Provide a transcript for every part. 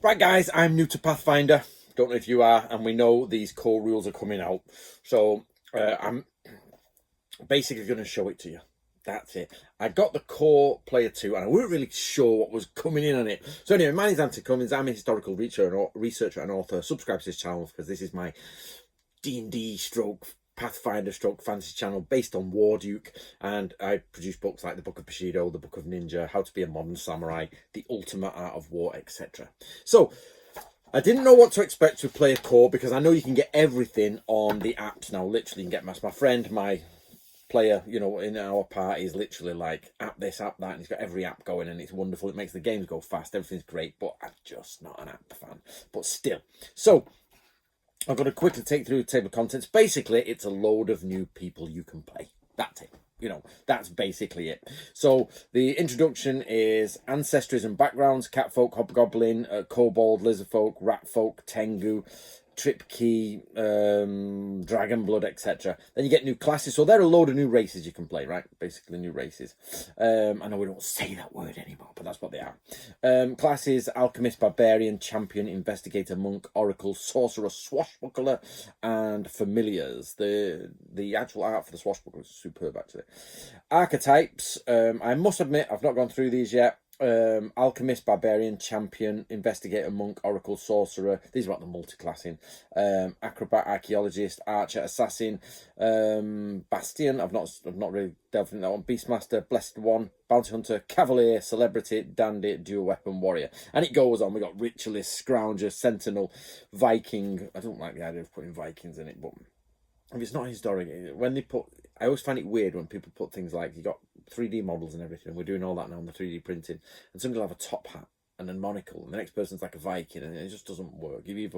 Right, guys, I'm new to Pathfinder. Don't know if you are, and we know these core rules are coming out. So I'm basically going to show it to you. That's it. I got the core player 2, and I weren't really sure what was coming in on it. So anyway, my name's Anthony Cummins. I'm a historical researcher and author. Subscribe to this channel because this is my D&D stroke Pathfinder stroke fantasy channel based on Warduke, and I produce books like the Book of Bushido, the Book of Ninja, How to Be a Modern Samurai, The Ultimate Art of War, etc. So I didn't know what to expect with Player Core because I know you can get everything on the apps now. Literally, you can get my friend, my player, you know, in our party is literally like app this, app that, and he's got every app going, and it's wonderful. It makes the games go fast. Everything's great, but I'm just not an app fan. But still, so I'm going to quickly take through the table of contents. Basically, it's a load of new people you can play. That's it. You know, that's basically it. So the introduction is ancestries and backgrounds: catfolk, hobgoblin, kobold, lizardfolk, ratfolk, tengu, tripkey, dragon blood, etc. Then you get new classes. So there are a load of new races you can play, right? Basically new races. I know we don't say that word anymore, but that's what they are. Classes: alchemist, barbarian, champion, investigator, monk, oracle, sorcerer, swashbuckler, and familiars. The actual art for the swashbuckler is superb, actually. Archetypes: I must admit I've not gone through these yet. Alchemist, barbarian, champion, investigator, monk, oracle, sorcerer. These are about the multi-classing. Acrobat, archaeologist, archer, assassin, bastion. I've not really delved into that one. Beastmaster, blessed one, bounty hunter, cavalier, celebrity, dandy, dual weapon, warrior, and it goes on. We got ritualist, scrounger, sentinel, Viking. I don't like the idea of putting Vikings in it, but if it's not historic, when they put, I always find it weird when people put things like, you got 3D models and everything. We're doing all that now on the 3D printing, and somebody will have a top hat and a monocle, and the next person's like a Viking, and it just doesn't work. You're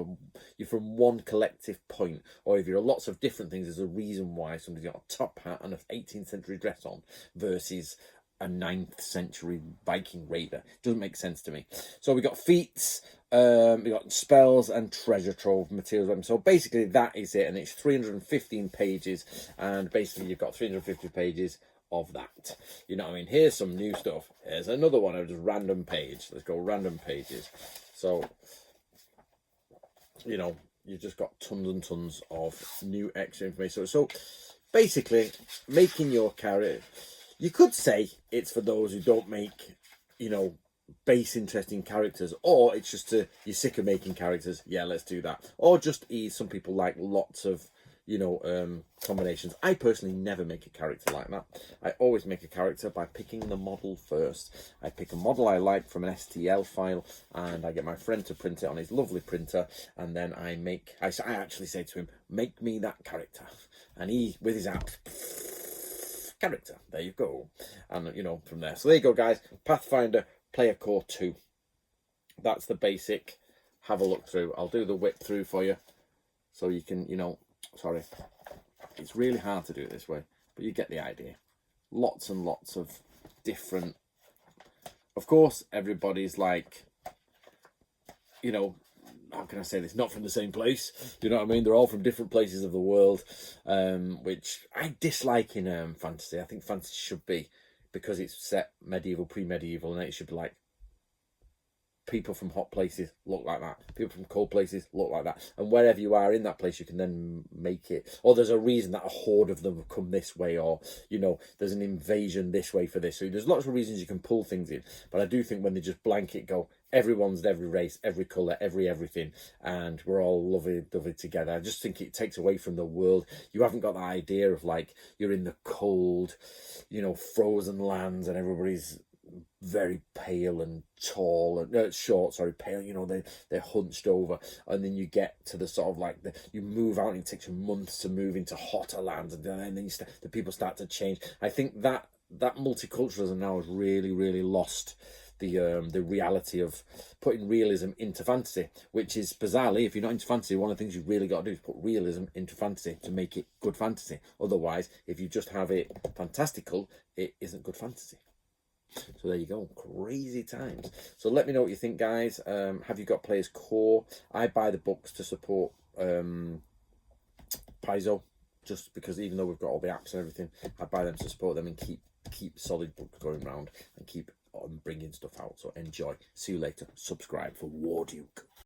from one collective point, or if you're lots of different things, there's a reason why somebody's got a top hat and an 18th century dress on versus a 9th century Viking raider. Doesn't make sense to me. So we got feats, we got spells and treasure trove materials. So basically that is it, and it's 315 pages, and basically you've got 350 pages of that. You know what I mean? Here's some new stuff. Here's another one of just random page. Let's go random pages. So, you know, you've just got tons and tons of new extra information. So basically, making your character, you could say it's for those who don't make, you know, base interesting characters, or it's just you're sick of making characters. Yeah, let's do that. Or just ease. Some people like lots of, you know, combinations. I personally never make a character like that. I always make a character by picking the model first. I pick a model I like from an STL file, and I get my friend to print it on his lovely printer, and then I actually say to him, make me that character, and he, with his app, character, there you go. And you know, from there, so there you go, guys. Pathfinder Player Core 2, that's the basic. Have a look through. I'll do the whip through for you so you can, you know, sorry, it's really hard to do it this way, but you get the idea. Lots and lots of different, of course, everybody's like, you know, how can I say this, not from the same place, you know what I mean? They're all from different places of the world, which I dislike in fantasy. I think fantasy should be, because it's set medieval, pre-medieval, and it should be like, people from hot places look like that, people from cold places look like that, and wherever you are in that place you can then make it, or there's a reason that a horde of them have come this way, or you know, there's an invasion this way for this. So there's lots of reasons you can pull things in, but I do think when they just blanket go, everyone's every race, every colour, everything, and we're all lovey together, I just think it takes away from the world. You haven't got that idea of like you're in the cold, you know, frozen lands, and everybody's very pale and tall and short, sorry, pale, you know, they're hunched over, and then you get to the sort of like you move out, and it takes you months to move into hotter lands, and then the people start to change. I think that multiculturalism now has really lost the reality of putting realism into fantasy, which is bizarrely, if you're not into fantasy, one of the things you've really got to do is put realism into fantasy to make it good fantasy. Otherwise, if you just have it fantastical, it isn't good fantasy. So there you go, crazy times. So let me know what you think, guys. Have you got Players Core? I buy the books to support Paizo, just because even though we've got all the apps and everything, I buy them to support them and keep solid books going round and keep on bringing stuff out. So enjoy. See you later. Subscribe for War Duke.